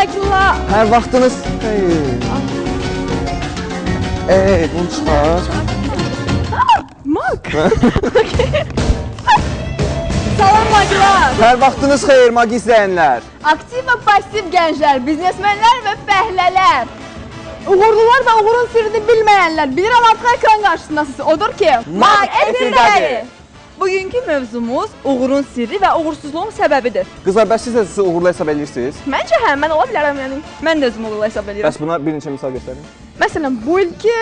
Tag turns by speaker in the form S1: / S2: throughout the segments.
S1: Magla.
S2: Hər vaxtınız xeyir. Bunu çıxar.
S1: Mag. Salam Magla.
S2: Hər vaxtınız xeyir, Mag izləyənlər.
S1: Aktiv və pasiv gənclər, biznesmenlər və fəhlələr. Uğurlular və uğurun sirrini bilməyənlər. Bilirəm artıq ekran qarşısındasınız. Odur ki, Mag efirdədir. Bugünkü mövzumuz uğurun sirri və uğursuzluğun səbəbidir.
S2: Qızlar, bəs siz sizi uğurlu hesab edirsiniz?
S1: Məncə hə, mən ola bilərəm yəni. Mən də özümü uğurlu hesab edirəm.
S2: Bəs buna bir neçə misal göstərin.
S1: Məsələn, bu ilki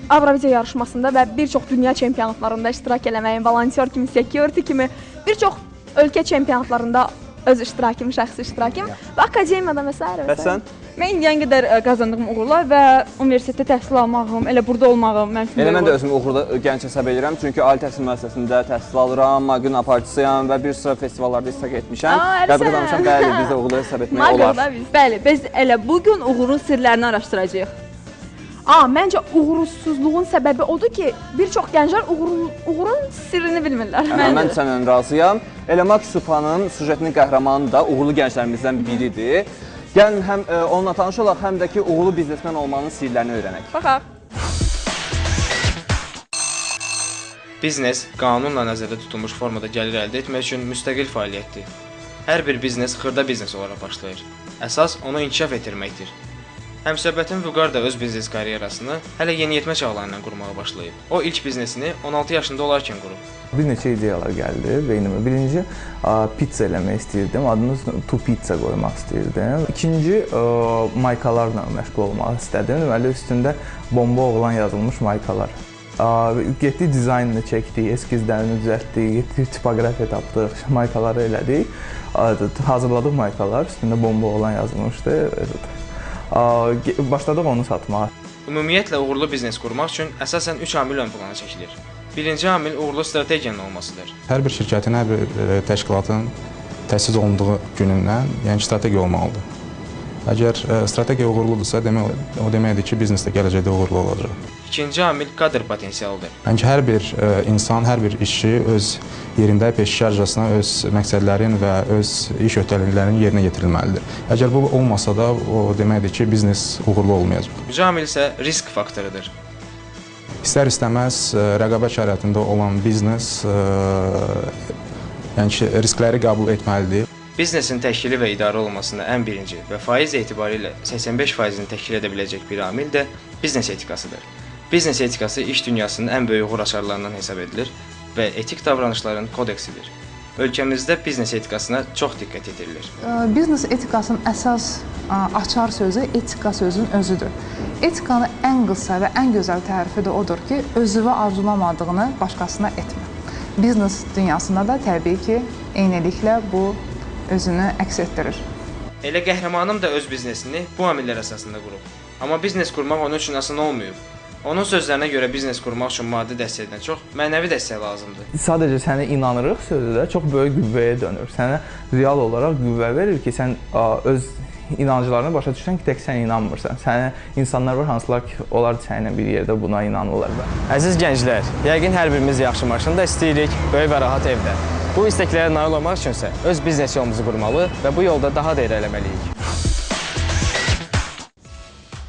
S1: Avroviziya yarışmasında və bir çox dünya çempionatlarında iştirak eləməyim, volontyor kimi, security kimi bir çox ölkə çempionatlarında öz iştirakım, şəxsi iştirakım və akademiyada məsələn.
S2: Bəs sən?
S3: Mən indiyə qədər qazandığım uğurlar və universitetdə təhsil almağım, elə burada olmağım mənim üçün.
S2: Elə mən də özümü uğurlu gənc hesab edirəm, çünki ali təhsil müəssisəsində təhsil alıram, Magın aparıcısıyam və bir sıra festivallarda iştirak etmişəm. Və qazanmışam, bəli, biz də uğurlu hesab etmək olar.
S3: Bəli, biz elə bugün uğurun sirlərini araşdıracağıq.
S1: Məncə uğursuzluğun səbəbi odur ki, bir çox gənclər uğurun sirrini bilmirlər.
S2: Mən səndən razıyam. Elə Mag Supanın süjetinin qəhrəmanı da uğurlu gənclərimizdən biridir. Gəlin həm onunla tanış olaq, həm də ki, uğurlu biznesmen olmanın sirlərini öyrənək.
S1: Baxaq.
S4: Biznes qanunla nəzərdə tutulmuş formada gəlir əldə etmək üçün müstəqil fəaliyyətdir. Hər bir biznes xırda biznes olaraq başlayır. Əsas onu inkişaf etdirməkdir. Həmsöhbətim Vüqar da öz biznes karyerasını hələ yeniyetmə çağlarından qurmağa başlayıb. O ilk biznesini 16 yaşında olarkən qurub.
S5: Bir neçə ideyalar gəldi beynimə. Birinci, pizza eləmək istəyirdim, adını To Pizza qoymaq istəyirdim. İkinci, maykalarla məşğul olmaq istədim. Deməli, üstündə bomba oğlan yazılmış maykalar. Getdik, dizaynını çəkdik, eskizlərini düzəltdik, getdik, tipografiya tapdıq, maykaları elədik. Hazırladıq maykalar, üstündə bomba oğlan yazılmışdı. Başladıq onu satmağa.
S4: Ümumiyyətlə uğurlu biznes qurmaq üçün əsasən 3 amil ön plana çəkilir. Birinci amil uğurlu strategiyanın olmasıdır.
S6: Hər bir şirkətin, hər bir təşkilatın təsis olunduğu günündən, yəni strategiya olmalıdır. Əgər strategiya uğurludursa, o deməkdir ki, biznes də gələcəkdə uğurlu olacaq.
S4: İkinci amil kadr potensialıdır.
S6: Yəni hər bir insan, hər bir işçi öz yerində peşəkarcasına öz məqsədlərin və öz iş öhdəliklərinin yerinə yetirilməlidir. Əgər bu olmasa da, o deməkdir ki, biznes uğurlu olmayacaq.
S4: Üçüncü amil isə risk faktorudur.
S6: İstər-istəməz rəqabət şəraitində olan biznes yəni riskləri qəbul etməlidir.
S4: Biznesin təşkili və idarə olunmasında ən birinci və faiz etibarilə 85%-ni təşkil edə biləcək bir amil də biznes etikasıdır. Biznes etikası iş dünyasının ən böyük uğur açarlarından hesab edilir və etik davranışların kodeksidir. Ölkəmizdə biznes etikasına çox diqqət yetirilir.
S7: Biznes etikasının əsas açar sözü etika sözünün özüdür. Etikanın ən qısa və ən gözəl tərifi də odur ki, özünə arzulamadığını başqasına etmə. Biznes dünyasında da təbii ki, eyniliklə bu özünü əks etdirir.
S4: Elə qəhrəmanım da öz biznesini bu amillər əsasında qurub. Amma biznes qurmaq onun üçün asan olmayıb. Onun sözlərinə görə biznes qurmaq üçün maddi dəstəkdən çox mənəvi dəstək lazımdır.
S5: Sadəcə sənə inanırıq sözü də çox böyük qüvvəyə dönür. Sənə real olaraq qüvvə verir ki, sən öz inanclarını başa düşsən ki, tək sən inanmırsan. Sənə insanlar var, hansılar ki, onlar səninlə bir yerdə buna inanırlar.
S8: Əziz gənclər, yəqin hər birimiz yaxşı maşını da istəyirik, böyük və rahat evdə. Bu istəklərə nail olmaq üçünsə öz biznes yolumuzu qurmalı və bu yolda daha da irələməliyik.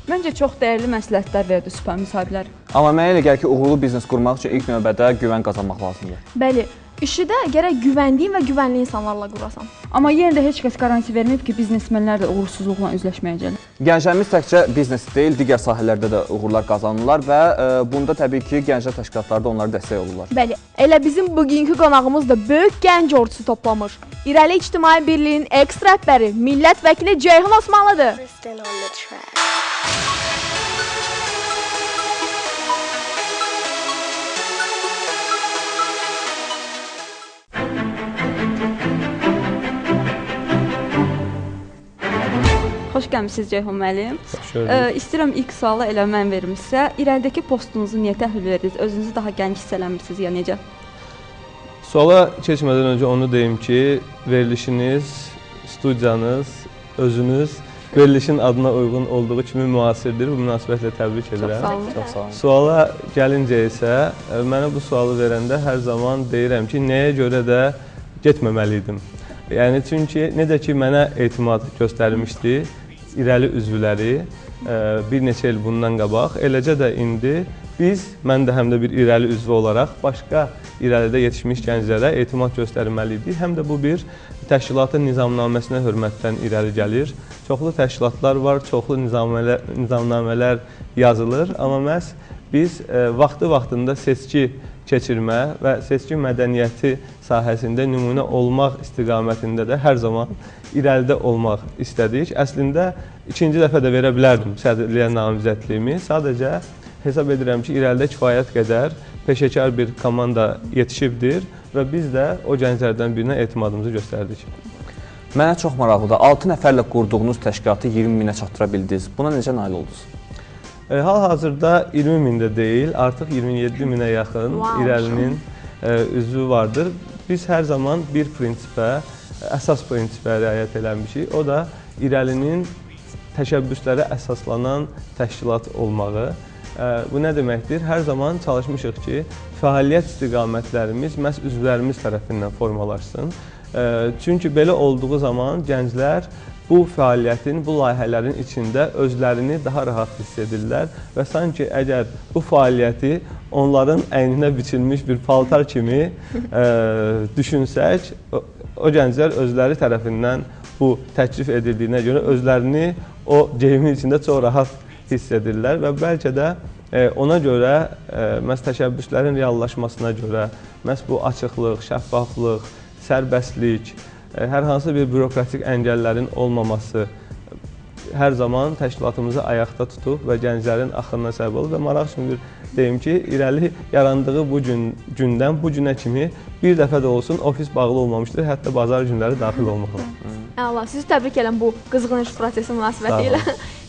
S3: Məncə çox dəyərli məsləhətlər verdi Supa müsahiblər.
S2: Amma mənə elə gəlir ki, uğurlu biznes qurmaq üçün ilk növbədə güvən qazanmaq lazımdır.
S1: Bəli, işi də gərək güvəndiyin və güvənli insanlarla qurasan.
S3: Amma yenə də heç kəs qaranti verməyib ki, biznesmenlər də uğursuzluqla üzləşməyəcəklər.
S2: Gənclərimiz təkcə biznes deyil, digər sahələrdə də uğurlar qazanırlar və bunda təbii ki, gənclər təşkilatları da onlara dəstək olurlar.
S1: Bəli, elə bizim bugünkü qonağımız da böyük gənc ordusu toplamış. İrəli İctimai Birliyinin eks rəhbəri, millət vəkili Ceyhun Osmanlıdır.
S3: Xoş gəlmisiniz Ceyhun müəllim. İstəyirəm ilk sualı elə mən verimizsə, irəlidəki postunuzu niyə təhvil verdiniz? Özünüzü daha gənc hiss eləmirsiniz ya necə?
S9: Suala keçmədən öncə onu deyim ki, verilişiniz, studiyanız, özünüz verilişin adına uyğun olduğu kimi müasirdir. Bu münasibətlə təbrik edirəm.
S3: Çox sağ olun.
S9: Suala gəlincə isə, mənə bu sualı verəndə hər zaman deyirəm ki, nəyə görə də getməməli idim. Yəni, çünki necə ki, mənə etimad göstərilmişdi, irəli üzvləri bir neçə il bundan qabaq, eləcə də indi biz, mən də həm də bir irəli üzvü olaraq başqa irəlidə yetişmiş gənclərə etimad göstərməliydik. Həm də bu bir təşkilatın nizamnaməsinə hörmətdən irəli gəlir. Çoxlu təşkilatlar var, çoxlu nizamnamələr yazılır, amma məhz biz vaxtı-vaxtında seçki keçirmə və seçki mədəniyyəti sahəsində nümunə olmaq istiqamətində də hər zaman irəlidə olmaq istədik. Əslində, ikinci dəfə də verə bilərdim sədrliyə namizədliyimi. Sadəcə hesab edirəm ki, irəlidə kifayət qədər peşəkar bir komanda yetişibdir və biz də o gənclərdən birinə etimadımızı göstərdik.
S2: Mənə çox maraqlıdır. 6 nəfərlə qurduğunuz təşkilatı 20 minə çatdıra bildiniz. Buna necə nail oldunuz?
S9: Hal-hazırda 20 mində deyil, artıq 27 minə yaxın irəlinin üzvü vardır. Biz hər zaman bir prinsipə, əsas prinsipə riayət eləmişik. O da irəlinin təşəbbüslərə əsaslanan təşkilat olmağı. Bu nə deməkdir? Hər zaman çalışmışıq ki, fəaliyyət istiqamətlərimiz məhz üzvlərimiz tərəfindən formalaşsın. Çünki belə olduğu zaman gənclər bu fəaliyyətin, bu layihələrin içində özlərini daha rahat hiss edirlər və sanki əgər bu fəaliyyəti onların əyninə biçilmiş bir paltar kimi düşünsək, o gənclər özləri tərəfindən bu təklif edildiyinə görə özlərini o geyimin içində çox rahat hiss edirlər və bəlkə də ona görə, məhz təşəbbüslərin reallaşmasına görə, məhz bu açıqlıq, şəffaflıq, sərbəstlik, hər hansı bir bürokratik əngəllərin olmaması hər zaman təşkilatımızı ayaqda tutub və gənclərin axınına səbəb olub və maraq üçün bir deyim ki, irəli yarandığı bu gündən bu günə kimi bir dəfə də olsun ofis bağlı olmamışdır, hətta bazar günləri daxil olmaqla.
S1: Allah, sizi təbrik edirəm bu qızğın iş prosesi münasibəti ilə.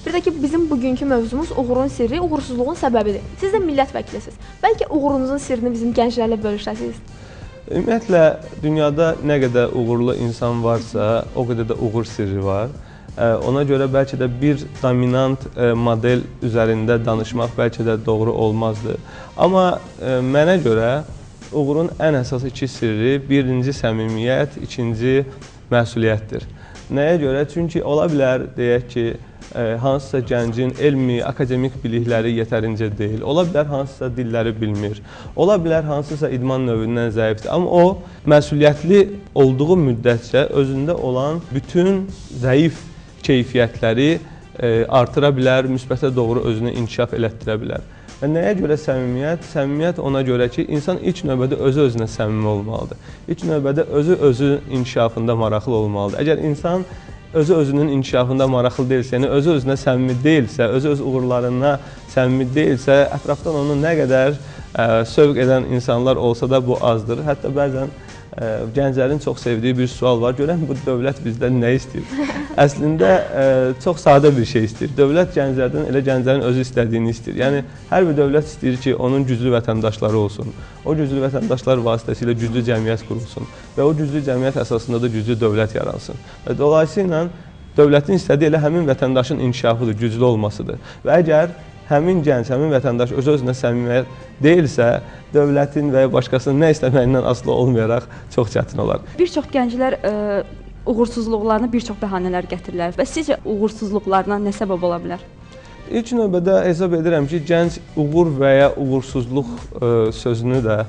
S1: Bir də ki, bizim bugünkü mövzumuz uğurun sirri, uğursuzluğun səbəbidir. Siz də millət vəkilisiniz. Bəlkə uğurunuzun sirrini bizim gənclərlə bölüşəsiniz?
S9: Ümumiyyətlə, dünyada nə qədər uğurlu insan varsa, o qədər də uğur sirri var. Ona görə bəlkə də bir dominant model üzərində danışmaq bəlkə də doğru olmazdı. Amma mənə görə uğurun ən əsas iki sirri, birinci səmimiyyət, ikinci məsuliyyətdir. Nəyə görə? Çünki ola bilər, deyək ki, hansısa gəncin elmi, akademik bilikləri yetərincə deyil. Ola bilər hansısa dilləri bilmir. Ola bilər hansısa idman növündən zəifdir. Amma o, məsuliyyətli olduğu müddətcə özündə olan bütün zəif keyfiyyətləri artıra bilər, müsbətə doğru özünü inkişaf elətdirə bilər. Və nəyə görə səmimiyyət? Səmimiyyət ona görə ki, insan ilk növbədə özü-özünə səmimi olmalıdır. İlk növbədə özü-özü inkişafında maraqlı olmalıdır. Əgər insan özü-özünün inkişafında maraqlı deyilsə, yəni özü-özünə səmimi deyilsə, özü-öz uğurlarına səmimi deyilsə, ətrafdan onu nə qədər sövq edən insanlar olsa da bu azdır. Hətta bəzən gənclərin çox sevdiyi bir sual var. Görən bu dövlət bizdən nə istəyir? Əslində çox sadə bir şey istəyir. Dövlət gənclərdən elə gənclərin özü istədiyini istəyir. Yəni hər bir dövlət istəyir ki, onun güclü vətəndaşları olsun. O güclü vətəndaşlar vasitəsilə güclü cəmiyyət qurulsun və o güclü cəmiyyət əsasında da güclü dövlət yaransın. Və dolayısıyla dövlətin istədiyi elə həmin vətəndaşın inkişafıdır, güclü olmasıdır. Və əgər həmin gənc, həmin vətəndaş öz-özünə səmimiyyət deyilsə, dövlətin və ya başqasının nə istəməyindən asılı olmayaraq çox çətin olar.
S3: Bir çox gənclər uğursuzluqlarına bir çox bəhanələr gətirirlər və sizcə uğursuzluqlarına nə səbəb ola bilər?
S9: İlk növbədə hesab edirəm ki, gənc uğur və ya uğursuzluq sözünü də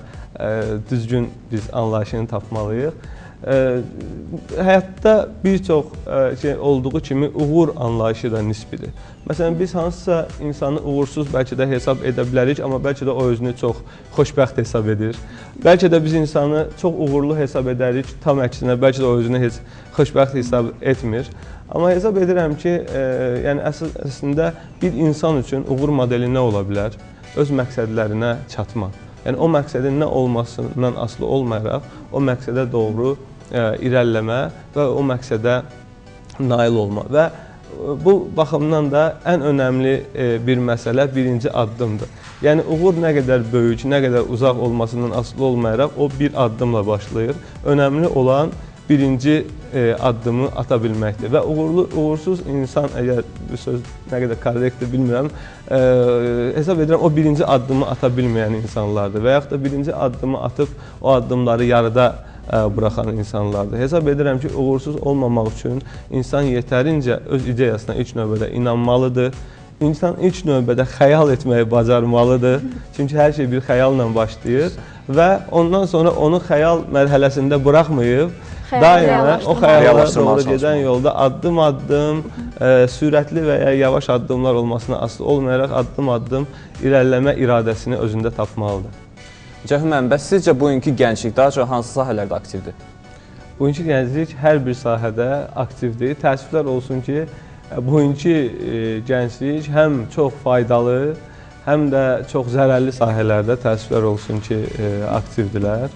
S9: düzgün biz anlayışını tapmalıyıq. Həyatda bir çox şey olduğu kimi uğur anlayışı da nisbidir. Məsələn, biz hansısa insanı uğursuz bəlkə də hesab edə bilərik, amma bəlkə də o özünü çox xoşbəxt hesab edir. Bəlkə də biz insanı çox uğurlu hesab edərik, tam əksinə, bəlkə də o özünü heç xoşbəxt hesab etmir. Amma hesab edirəm ki, yəni əslində bir insan üçün uğur modeli nə ola bilər? Öz məqsədlərinə çatmaq. Yəni o məqsədin nə olmasından asılı olmayaraq, o məqsədə doğru irəliləmə və o məqsədə nail olma. Və bu baxımdan da ən önəmli bir məsələ birinci addımdır. Yəni uğur nə qədər böyük, nə qədər uzaq olmasından asılı olmayaraq o bir addımla başlayır. Önəmli olan birinci addımı ata bilməkdir. Və uğursuz insan, əgər bu söz nə qədər korrektdir bilmirəm, hesab edirəm o birinci addımı ata bilməyən insanlardır və yaxud da birinci addımı atıb o addımları yarıda buraxan insanlardır. Hesab edirəm ki, uğursuz olmamaq üçün insan yetərincə öz ideyasına ilk növbədə inanmalıdır. İnsan ilk növbədə xəyal etməyi bacarmalıdır. Çünki hər şey bir xəyalla başlayır və ondan sonra onu xəyal mərhələsində buraxmayıb, daima o xəyala doğru gedən yolda addım-addım, sürətli və ya yavaş addımlar olmasına asılı olmayaraq addım-addım irəliləmə iradəsini özündə tapmalıdır.
S2: Cəfər müəllim, bəs sizcə bugünkü gənclik daha çox hansı sahələrdə aktivdir?
S9: Bugünkü gənclik hər bir sahədə aktivdir. Təəssüflər olsun ki, bugünkü gənclik həm çox faydalı, həm də çox zərərli sahələrdə təəssüflər olsun ki, aktivdirlər.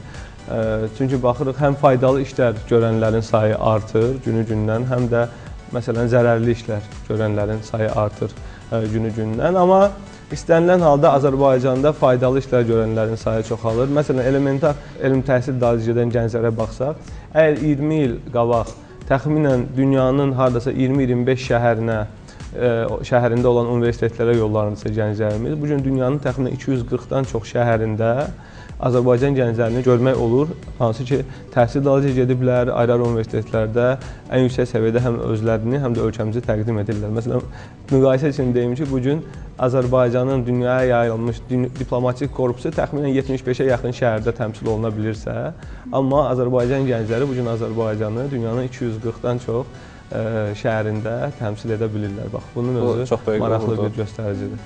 S9: Çünki baxırıq, həm faydalı işlər görənlərin sayı artır günü-gündən, həm də məsələn zərərli işlər görənlərin sayı artır günü-gündən. Amma istənilən halda Azərbaycanda faydalı işlər görənlərin sayı çoxalır. Məsələn, elementar elm təhsil dalıcı gedən gənclərə baxsaq, əgər 20 il qabaq təxminən dünyanın hardasa 20-25 şəhərində olan universitetlərə yollanırsa gənclərimiz, bugün dünyanın təxminən 240-dan çox şəhərində Azərbaycan gənclərini görmək olur, hansı ki, təhsil dalıcı gediblər, ayrı-ayrı universitetlərdə ən yüksək səviyyədə həm özlərini, həm də ölkəmizi təqdim edirlər. Məsələn, müqayisə üçün deyim ki, bugün Azərbaycanın dünyaya yayılmış diplomatik korpusu təxminən 75-ə yaxın şəhərdə təmsil oluna bilirsə, amma Azərbaycan gəncləri bugün Azərbaycanı dünyanın 240-dan çox şəhərində təmsil edə bilirlər. Bax, bunun özü maraqlı bir göstəricidir.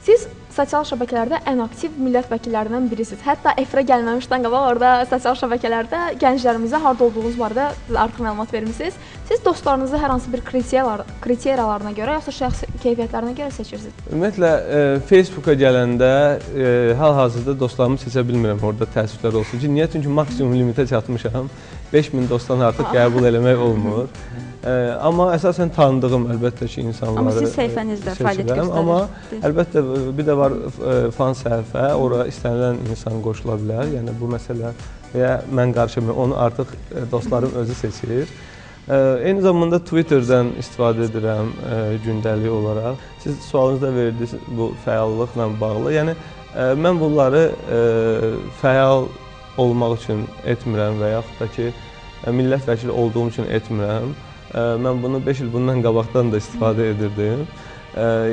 S1: Siz sosial şəbəkələrdə ən aktiv millət vəkillərindən birisiniz. Hətta efirə gəlməmişdən qabaq orada sosial şəbəkələrdə gənclərimizə harda olduğunuz barədə artıq məlumat vermisiniz. Siz dostlarınızı hər hansı bir kriteriyalarına görə, yoxsa şəxsi keyfiyyətlərinə görə seçirsiniz?
S9: Ümumiyyətlə, Facebooka gələndə hal-hazırda dostlarımı seçə bilmirəm, orada təəssüflər olsun ki, niyə? Çünki maksimum limitə çatmışam. 5000 dostdan artıq qəbul eləmək olmur. Amma əsasən tanıdığım əlbəttə ki, insanları
S3: amma siz səhifənizdə fəaliyyət göstərir.
S9: Amma əlbəttə bir də var fan səhifə, ora istənilən insan qoşula bilər. Yəni bu məsələ və mən qarşımı onu artıq dostlarım özü seçir. Eyni zamanda Twitterdən istifadə edirəm gündəlik olaraq. Siz sualınızda verdiniz bu fəallıqla bağlı. Yəni mən bunları fəal olmaq üçün etmirəm və yaxud da ki, millət vəkili olduğum üçün etmirəm. Mən bunu 5 il bundan qabaqdan da istifadə edirdim.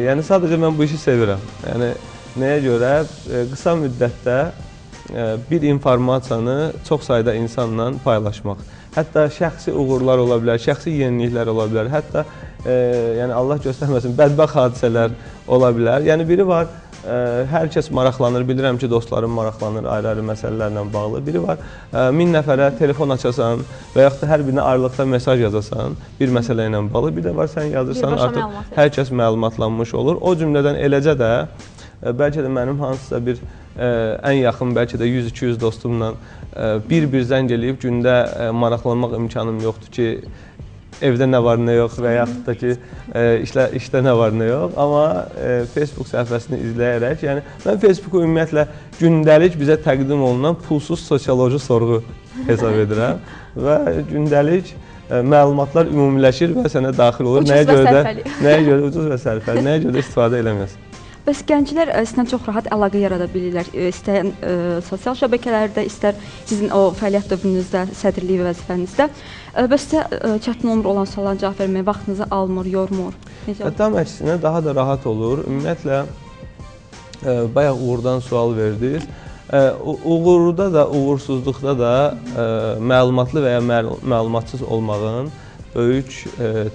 S9: Yəni sadəcə mən bu işi sevirəm. Yəni nəyə görə? Qısa müddətdə bir informasiyanı çox sayda insanla paylaşmaq. Hətta şəxsi uğurlar ola bilər, şəxsi yeniliklər ola bilər, hətta yəni Allah göstərməsin, bədbəxt hadisələr ola bilər. Yəni biri var, hər kəs maraqlanır, bilirəm ki, dostlarım maraqlanır ayrı-ayrı məsələlərlə bağlı. Biri var, 1000 nəfərə telefon açasan və yaxud da hər birinə ayrılıqda mesaj yazasan bir məsələ ilə bağlı. Bir də var, sən yazırsan, artıq hər kəs məlumatlanmış olur. O cümlədən eləcə də, bəlkə də mənim hansısa bir ən yaxın, bəlkə də 100-200 dostumla bir-bir zəng eləyib gündə maraqlanmaq imkanım yoxdur ki, evdə nə var, nə yox və yaxud da ki, işdə nə var, nə yox. Amma Facebook səhifəsini izləyərək, yəni mən Facebooku ümumiyyətlə gündəlik bizə təqdim olunan pulsuz sosioloji sorğu hesab edirəm və gündəlik məlumatlar ümumiləşir və sənə daxil olur. Nəyə görə ucuz və sərfəli, nəyə görə də istifadə eləməz.
S3: Bəs gənclər sizlə çox rahat əlaqə yarada bilirlər. İstər sosial şəbəkələrdə, istər sizin o fəaliyyət dövrünüzdə, sədrlik vəzifənizdə. Bəs sizə çətin olmur olan suallara cavab verməyə vaxtınızı almır, yormur?
S9: Tam əksinə daha da rahat olur. Ümumiyyətlə, bayaq uğurdan sual verdiniz. Uğurda da, uğursuzluqda da məlumatlı və ya məlumatsız olmağın böyük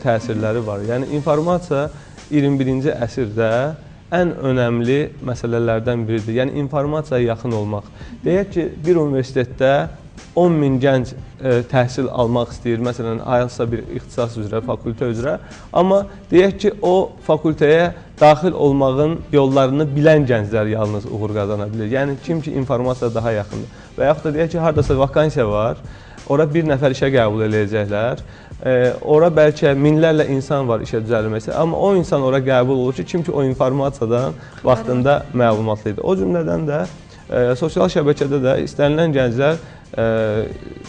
S9: təsirləri var. Yəni, informasiya 21-ci əsrdə ən önəmli məsələlərdən biridir. Yəni, informasiyaya yaxın olmaq. Deyək ki, bir universitetdə 10.000 gənc təhsil almaq istəyir, məsələn, hansısa bir ixtisas üzrə, fakültə üzrə. Amma deyək ki, o fakültəyə daxil olmağın yollarını bilən gənclər yalnız uğur qazana bilir. Yəni, kim ki, informasiya daha yaxındır. Və yaxud da deyək ki, haradasa vakansiya var, ora bir nəfər işə qəbul eləyəcəklər. Ora bəlkə minlərlə insan var işə düzəlməsi, amma o insan ora qəbul olur ki, kim ki o informasiyadan vaxtında məlumatlı idi. O cümlədən də sosial şəbəkədə də istənilən gənclər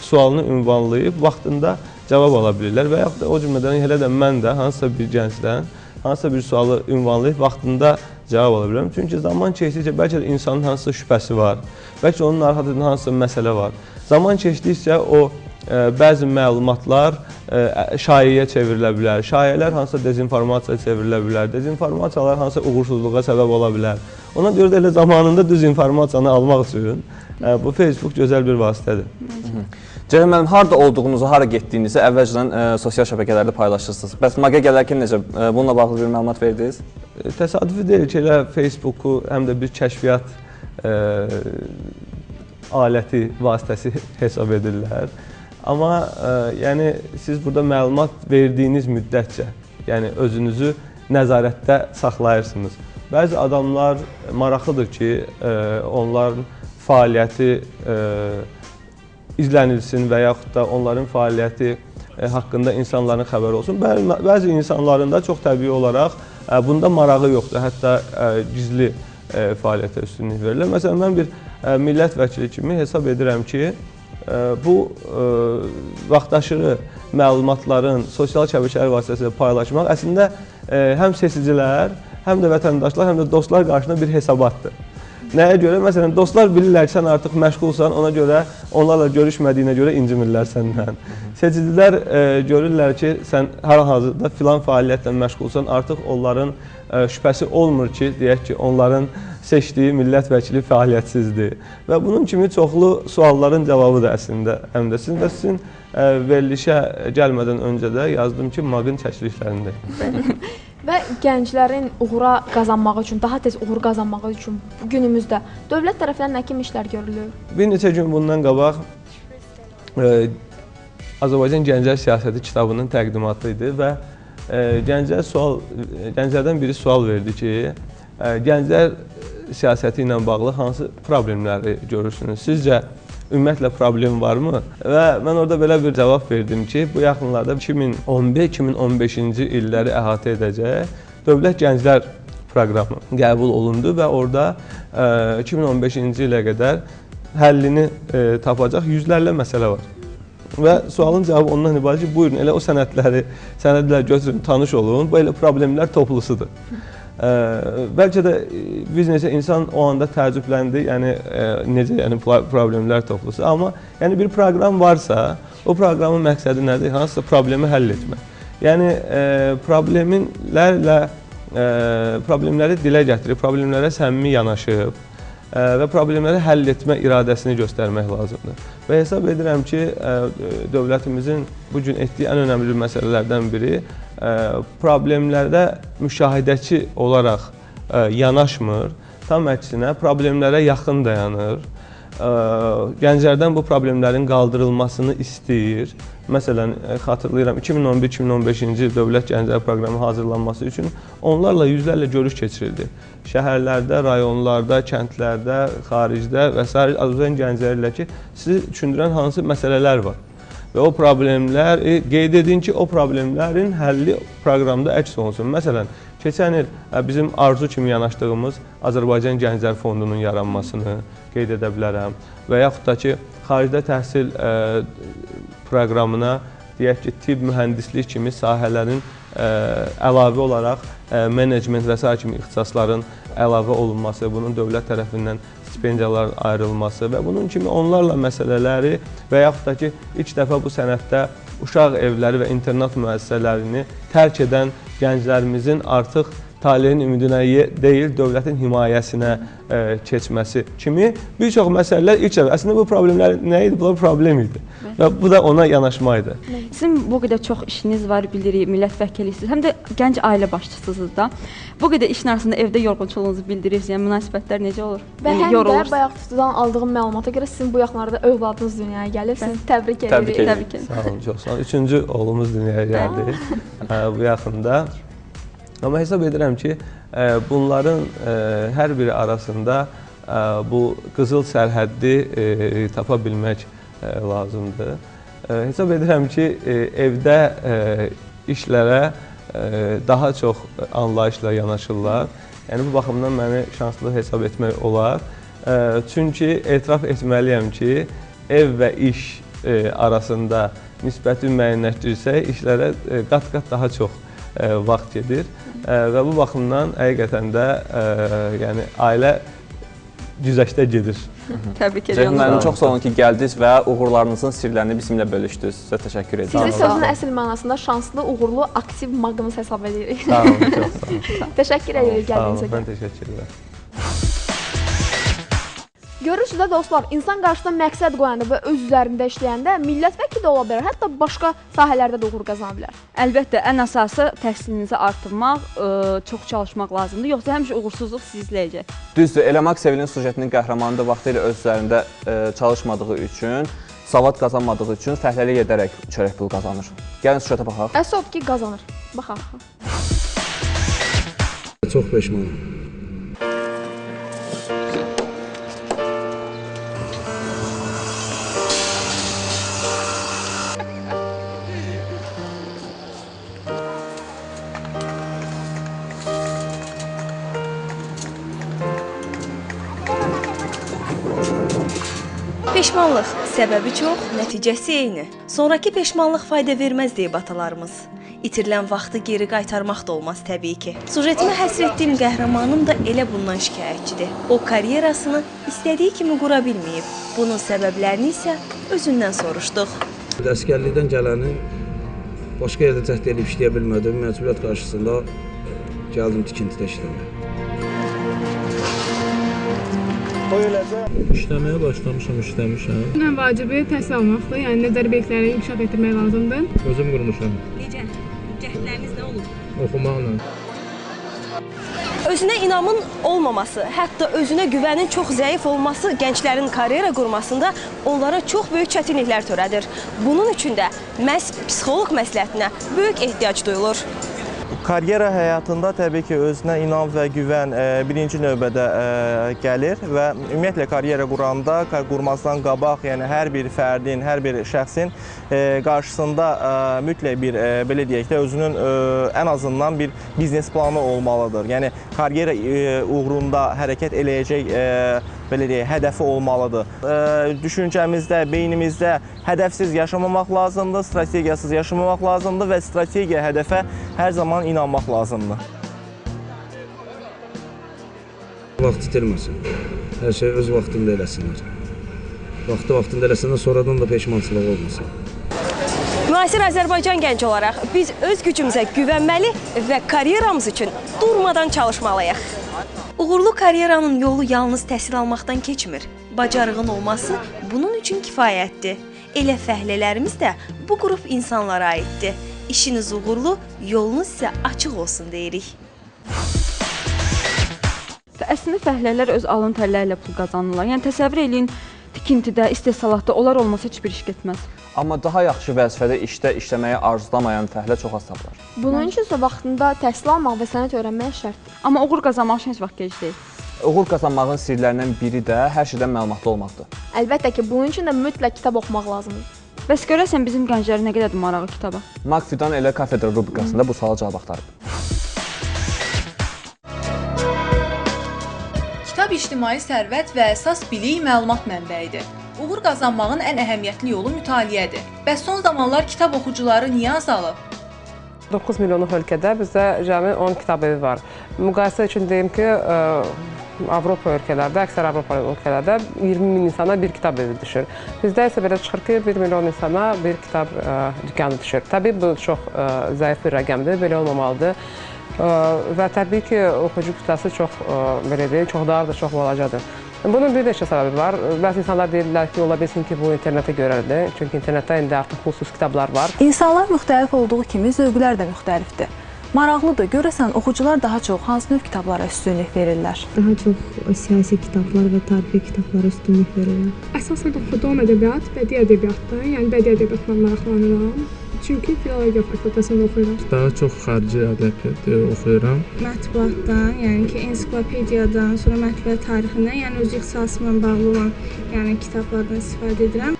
S9: sualını ünvanlayıb vaxtında cavab ala bilirlər və yaxud da o cümlədən elə də mən də hansısa bir gəncdən hansısa bir sualı ünvanlayıb vaxtında cavab ala bilirəm. Çünki zaman keçdikcə bəlkə də insanın hansısa şübhəsi var, bəlkə onun arxasında hansısa məsələ var. Zaman keçdikcə o bəzi məlumatlar şayiəyə çevrilə bilər. Şayiələr hansısa dezinformasiya çevrilə bilər. Dezinformasiyalar hansısa uğursuzluğa səbəb ola bilər. Ona görə də elə zamanında düz informasiyanı almaq üçün bu Facebook gözəl bir vasitədir.
S2: Cəlal müəllim, harada olduğunuzu, hara getdiyinizi əvvəlcədən sosial şəbəkələrdə paylaşırsınız. Bəs MAQ-ə gələrkən necə bununla bağlı bir məlumat verdiniz?
S9: Təsadüfi deyil ki, elə Facebooku həm də bir kəşfiyyat aləti vasitəsi hesab edirlər. Amma yəni siz burada məlumat verdiyiniz müddətcə, yəni özünüzü nəzarətdə saxlayırsınız. Bəzi adamlar maraqlıdır ki, onların fəaliyyəti izlənilsin və yaxud da onların fəaliyyəti haqqında insanların xəbəri olsun. Bəzi insanların da çox təbii olaraq bunda marağı yoxdur, hətta gizli fəaliyyətə üstünlük verirlər. Məsələn, mən bir millət vəkili kimi hesab edirəm ki, bu vaxtaşırı məlumatların sosial şəbəkələr vasitəsilə paylaşmaq əslində həm seçicilər, həm də vətəndaşlar, həm də dostlar qarşısında bir hesabatdır. Nəyə görə? Məsələn, dostlar bilirlər ki, sən artıq məşğulsan, ona görə onlarla görüşmədiyinə görə incimirlər səndən. Seçicilər görürlər ki, sən hal-hazırda filan fəaliyyətlə məşğulsan, artıq onların şübhəsi olmur ki, deyək ki, onların seçdiyi millət vəkili fəaliyyətsizdir. Və bunun kimi çoxlu sualların cavabıdır əslində həm də sizin və sizin verilişə gəlmədən öncə də yazdım ki, MAQ-ın çəkilişlərində.
S10: Və gənclərin uğura qazanmağı üçün, daha tez uğur qazanmağı üçün günümüzdə dövlət tərəfindən nə kimi işlər görülür? Bir
S9: neçə gün bundan qabaq Azərbaycan Gənclər Siyasəti kitabının təqdimatı idi və gənclərdən biri sual verdi ki, gənclər siyasəti ilə bağlı hansı problemləri görürsünüz? Sizcə ümumiyyətlə problem varmı? Və mən orada belə bir cavab verdim ki, bu yaxınlarda 2011-2015-ci illəri əhatə edəcək Dövlət Gənclər proqramı qəbul olundu və orada 2015-ci ilə qədər həllini tapacaq yüzlərlə məsələ var. Və sualın cavabı ondan ibarət ki, buyurun, elə o sənədlər götürün, tanış olun, bu elə problemlər toplusudur. Bəlkə də biz necə insan o anda təəccübləndi, yəni necə yəni problemlər toplusu. Amma yəni bir proqram varsa, o proqramın məqsədi nədir? Hansısa problemi həll etmək. Yəni problemləri dilə gətirib, problemlərə səmimi yanaşıb və problemləri həll etmə iradəsini göstərmək lazımdır. Və hesab edirəm ki, dövlətimizin bu gün etdiyi ən önəmli məsələlərdən biri problemlərdə müşahidəçi olaraq yanaşmır, tam əksinə problemlərə yaxın dayanır. Gənclərdən bu problemlərin qaldırılmasını istəyir. Məsələn, xatırlayıram, 2011-2015-ci il Dövlət Gənclər Proqramı hazırlanması üçün onlarla yüzlərlə görüş keçirildi. Şəhərlərdə, rayonlarda, kəndlərdə, xaricdə və s. Azərbaycan gəncləri ilə ki, sizi düşündürən hansı məsələlər var. Və o problemlər, qeyd edin ki, o problemlərin həlli proqramda əks olunsun. Məsələn, keçən il bizim arzu kimi yanaşdığımız Azərbaycan Gənclər Fondunun yaranmasını qeyd edə bilərəm. Və yaxud da ki, xaricdə təhsil proqramına, deyək ki, tibb, mühəndislik kimi sahələrin əlavə olaraq menecment və s. kimi ixtisasların əlavə olunması, bunun dövlət tərəfindən stipendiyaların ayrılması və bunun kimi onlarla məsələləri və yaxud da ki, ilk dəfə bu sənəddə uşaq evləri və internat müəssisələrini tərk edən gənclərimizin artıq taleyin ümidinə deyil, dövlətin himayəsinə keçməsi kimi bir çox məsələlər ilk dəfə. Əslində bu problemlər nə idi? Bunlar problem idi. Və bu da ona yanaşma idi.
S3: Sizin bu qədər çox işiniz var, bilirik, millət vəkilisiniz, həm də gənc ailə başçısınız da. Bu qədər işin arasında evdə yorğunçuluğunuzu bildirirsiniz, yəni münasibətlər necə olur?
S10: Və həm də bayaq tutudan aldığım məlumata görə sizin bu yaxınlarda övladınız dünyaya gəlib, sizi təbrik edirik.
S3: Təbrik edirik.
S9: Sağ olun, çox sağ olun. Üçüncü oğlumuz dünyaya gəldi bu yaxında. Amma hesab edirəm ki, bunların hər biri arasında bu qızıl sərhəddi tapa bilmək lazımdır. Hesab edirəm ki, evdə işlərə daha çox anlayışla yanaşırlar. Yəni, bu baxımdan məni şanslı hesab etmək olar. Çünki etiraf etməliyəm ki, ev və iş arasında nisbəti müəyyənləşdirsək, işlərə qat-qat daha çox vaxt gedir və bu baxımdan həqiqətən də yəni ailə güzəştə gedir.
S3: Təbrik
S2: Ceyhun
S3: edirəm.
S2: müəllim, çox sağ olun ki, gəldiniz və uğurlarınızın sirlərini bizimlə bölüşdünüz. Sizə təşəkkür edirəm.
S10: Sizi sözün əsl mənasında şanslı, uğurlu, aktiv maqnımız hesab edirik.
S9: Sağ olun, çox sağ olun.
S10: Təşəkkür edirik gəldiyinizə.
S9: Mən təşəkkür edirəm.
S10: Görürsünüz də dostlar, insan qarşısına məqsəd qoyanda və öz üzərində işləyəndə millət vəkili də ola bilər, hətta başqa sahələrdə də uğur qazana bilər.
S3: Əlbəttə, ən əsası təhsilinizi artırmaq, çox çalışmaq lazımdır, yoxsa həmişə uğursuzluq sizi izləyəcək.
S2: Düzdür, Eləmaq Sevilin sujetinin qəhrəmanı da vaxtilə öz üzərində çalışmadığı üçün, savad qazanmadığı üçün fəhləlik edərək çörək pul qazanır. Gəlin sujetə baxaq.
S10: Əsas odur ki, qazanır. Baxaq.
S11: Çox peşmanım.
S12: Peşmanlıq səbəbi çox, nəticəsi eyni. Sonrakı peşmanlıq fayda verməz deyib atalarımız. İtirilən vaxtı geri qaytarmaq da olmaz təbii ki. Sujetimə həsr etdiyim qəhrəmanım da elə bundan şikayətçidir. O karyerasını istədiyi kimi qura bilməyib. Bunun səbəblərini isə özündən soruşduq.
S11: Əskərlikdən gələni başqa yerdə cəhd edib işləyə bilmədim. Məcburiyyət qarşısında gəldim tikintidə işləməyə. İşləməyə başlamışam, işləmişəm.
S13: Ən vacibi təhsil almaqdır, yəni nəzəri bilikləri inkişaf etdirmək lazımdır.
S11: Özüm qurmuşam.
S12: Necə? Cəhdləriniz nə olub?
S11: Oxumaqla.
S12: Özünə inamın olmaması, hətta özünə güvənin çox zəif olması gənclərin karyera qurmasında onlara çox böyük çətinliklər törədir. Bunun üçün də məhz psixoloq məsləhətinə böyük ehtiyac duyulur.
S14: Karyera həyatında təbii ki, özünə inam və güvən birinci növbədə gəlir və ümumiyyətlə karyera qurmazdan qabaq, yəni hər bir fərdin, hər bir şəxsin qarşısında mütləq bir, belə deyək də, özünün ən azından bir biznes planı olmalıdır. Yəni, karyera uğrunda hərəkət eləyəcək, belə deyək, hədəfi olmalıdır. Düşüncəmizdə, beynimizdə hədəfsiz yaşamamaq lazımdır, strategiyasız yaşamamaq lazımdır və strategiya, hədəfə hər zaman inanmaq lazımdır.
S11: Vaxt itirməsin. Hər şey öz vaxtında eləsinlər. Vaxtında eləsinlər, sonradan da peşmançılıq olmasın.
S12: Müasir Azərbaycan gənc olaraq biz öz gücümüzə güvənməli və karyeramız üçün durmadan çalışmalıyıq. Uğurlu karyeranın yolu yalnız təhsil almaqdan keçmir. Bacarığın olması bunun üçün kifayətdir. Elə fəhlələrimiz də bu qrup insanlara aiddir. İşiniz uğurlu, yolunuz isə açıq olsun deyirik.
S3: Əslində fəhlələr öz alın tərlərlə pul qazanırlar. Yəni təsəvvür eləyin, tikintidə, istehsalatda onlar olmasa heç bir iş getməz.
S2: Amma daha yaxşı vəzifədə işləməyi arzulamayan fəhlə çox az tapılar.
S10: Bunun üçün isə vaxtında təhsil almaq və sənət öyrənmək şərtdir.
S3: Amma uğur qazanmaq üçün heç vaxt gec deyil.
S2: Uğur qazanmağın sirlərindən biri də hər şeydən məlumatlı olmaqdır.
S10: Əlbəttə ki, bunun üçün də mütləq kitab oxumaq lazımdır.
S3: Bəs görəsən bizim gənclərin nə qədərdir marağı kitaba?
S2: Makfidan elə kafedra rubrikasında bu suala cavab axtarıb.
S15: Kitab ictimai sərvət və əsas bilik məlumat mənbəyidir. Uğur qazanmağın ən əhəmiyyətli yolu mütaliədir. Bəs son zamanlar kitab oxucuları niyə azalıb?
S16: 9 milyonluq ölkədə bizdə cəmi 10 kitab evi var. Müqayisə üçün deyim ki, Avropa ölkələrdə, əksər Avropa ölkələrdə 20 min insana bir kitab evi düşür. Bizdə isə belə çıxır ki, 1 milyon insana bir kitab dükkanı düşür. Təbii bu çox zəif bir rəqəmdir, belə olmamalıdır. Və təbii ki, oxucu kütləsi çox, belə deyil, çox daha da çox balacadır. Bunun bir neçə səbəbi var. Bəzi insanlar deyirlər ki, ola bilsin ki, bu internetə görədir. Çünki internetdə indi artıq pulsuz kitablar var.
S17: İnsanlar müxtəlif olduğu kimi zövqlər də müxtəlifdir. Maraqlıdır. Görəsən, oxucular daha çox hansı növ kitablara üstünlük verirlər?
S13: Daha çox siyasi kitablar və tarixi kitablara üstünlük verirlər. Əsasən oxuduğum ədəbiyyat bədii ədəbiyyatdır. Yəni bədii ədəbiyyatla maraqlanıram. Çünki filologiya fakültəsində oxuyuram.
S11: Daha çox xarici ədəbiyyat oxuyuram.
S13: Mətbuatdan, yəni ki, ensiklopediyadan, sonra mətbuat tarixindən, yəni öz ixtisasımla bağlı olan, yəni kitablardan istifadə edirəm.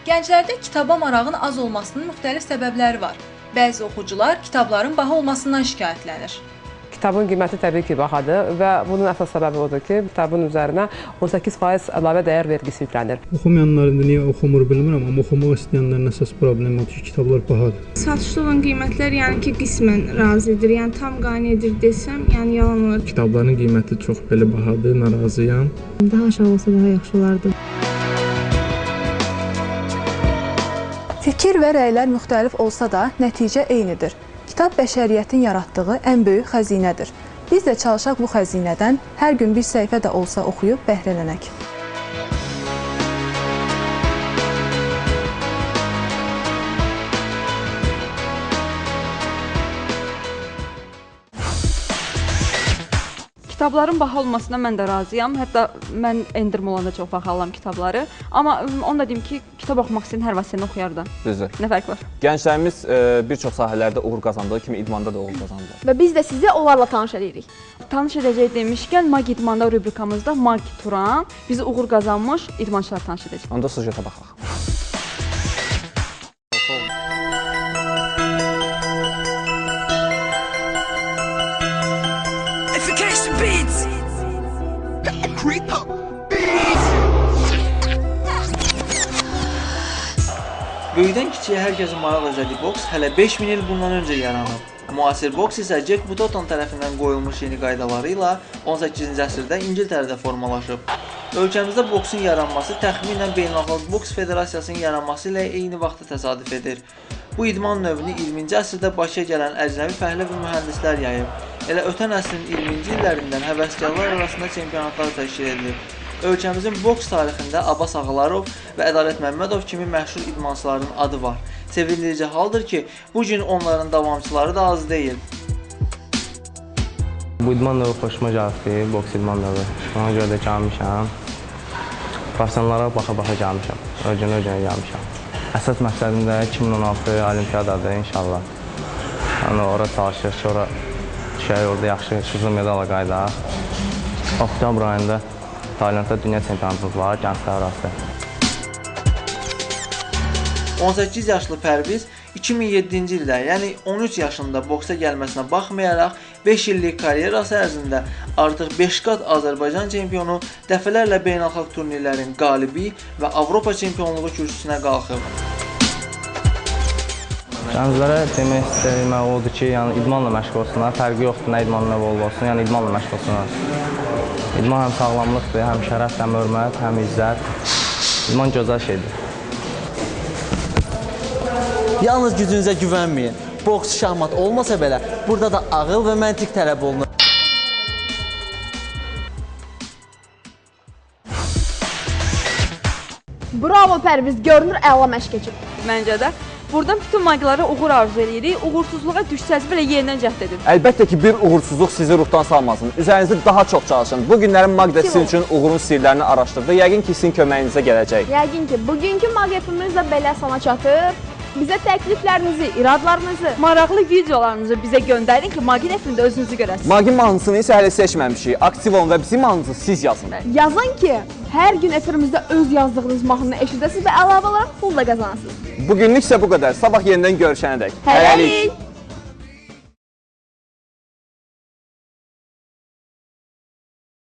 S15: Gənclərdə kitaba marağın az olmasının müxtəlif səbəbləri var. Bəzi oxucular kitabların baha olmasından şikayətlənir.
S16: Kitabın qiyməti təbii ki, bahadır və bunun əsas səbəbi odur ki, kitabın üzərinə 18% əlavə dəyər vergisi yüklənir.
S18: Oxumayanlar indi niyə oxumur bilmirəm, amma oxumaq istəyənlərin əsas problemi odur ki, kitablar bahadır.
S13: Satışda olan qiymətlər yəni ki, qismən razıdır. Yəni tam qane-edir desəm, yəni yalan olur.
S18: Kitabların qiyməti çox belə bahadır, narazıyam.
S13: Daha aşağı olsa daha yaxşı olardı.
S17: Fikir və rəylər müxtəlif olsa da, nəticə eynidir. Kitab bəşəriyyətin yaratdığı ən böyük xəzinədir. Biz də çalışaq bu xəzinədən hər gün bir səhifə də olsa oxuyub bəhrələnək.
S3: Kitabların baha olmasına mən də razıyam. Hətta mən endirim olanda çox vaxt alıram kitabları. Amma onu da deyim ki, kitab oxumaq istəyən hər vaxt səni oxuyar da.
S2: Düzdür.
S3: Nə fərq var?
S2: Gənclərimiz bir çox sahələrdə uğur qazandığı kimi idmanda da uğur qazandı.
S10: Və biz də sizi onlarla tanış edirik.
S3: Tanış edəcək demişkən, Mag İdmanda rubrikamızda Mag Turan bizi uğur qazanmış idmançılar tanış edəcək.
S2: Onda sujetə baxaq.
S19: Böyükdən kiçiyə hər kəsin maraq özlədiyi boks hələ 5000 il bundan öncə yaranıb. Müasir boks isə Jack Button tərəfindən qoyulmuş yeni qaydaları ilə 18-ci əsrdə İngiltərədə formalaşıb. Ölkəmizdə boksun yaranması təxminən Beynəlxalq Boks Federasiyasının yaranması ilə eyni vaxtda təsadüf edir. Bu idman növünü 20-ci əsrdə Bakıya gələn əcnəbi fəhlə və mühəndislər yayıb. Elə ötən əsrin 20-ci illərindən həvəskarlar arasında çempionatlar təşkil edilir. Ölkəmizin boks tarixində Abbas Ağalarov və Ədalət Məmmədov kimi məşhur idmançıların adı var. Sevindirici haldır ki, bu gün onların davamçıları da az deyil.
S14: Bu idman növü xoşuma gəldi, boks idman növü. Ona görə də gəlmişəm. Professionallara baxa-baxa gəlmişəm. Ölgənə gəlmişəm. Əsas məqsədim də 2016 Olimpiyadadır inşallah. Yəni ora çalışır ki, ora düşək, orada yaxşı qızıl medala qaydaq. Oktyabr ayında Taylandda dünya çempionatımız var, gənclər arası.
S19: 18 yaşlı Pərviz 2007-ci ildə, yəni 13 yaşında boksa gəlməsinə baxmayaraq 5 illik karyerası ərzində artıq 5 qat Azərbaycan çempionu, dəfələrlə beynəlxalq turnirlərin qalibi və Avropa çempionluğu kürsüsünə qalxıb.
S14: Gənclərə demək istəyim odur ki, yəni idmanla məşğul olsunlar, fərqi yoxdur, nə idmanla olsun, yəni idmanla məşğul olsunlar. İdman həm sağlamlıqdır, həm şərəf, həm hörmət, həm izzət. İdman gözəl şeydir.
S20: Yalnız gücünüzə güvənməyin. Boks, şahmat olmasa belə, burada da ağıl və məntiq tələb olunur.
S10: Bravo Pərviz, görünür əla məşq keçib.
S3: Məncə də. Buradan bütün magilara uğur arzu edirik. Uğursuzluğa düşsəz belə yenidən cəhd edin.
S2: Əlbəttə ki, bir uğursuzluq sizi ruhdan salmasın. Üzərinizdə daha çox çalışın. Bu günlərin Magda sizin üçün uğurun sirlərini araşdırdı. Yəqin ki, sizin köməyinizə gələcək.
S10: Yəqin ki, bugünkü Mag-Efimiz də belə sona çatır. Bizə təkliflərinizi, iradlarınızı,
S3: maraqlı videolarınızı bizə göndərin ki, Mag-Efimdə özünüzü görəsiniz.
S2: Magin mahnısını isə hələ seçməmişik. Aktiv olun və bizim mahnımızı siz yazın.
S10: Yazın ki, hər gün efirimizdə öz yazdığınız mahnını eşidəsiniz və əlavə olaraq pul da qazanasınız.
S2: Bugünlük isə bu qədər. Sabah yenidən görüşənədək.
S10: Hələlik!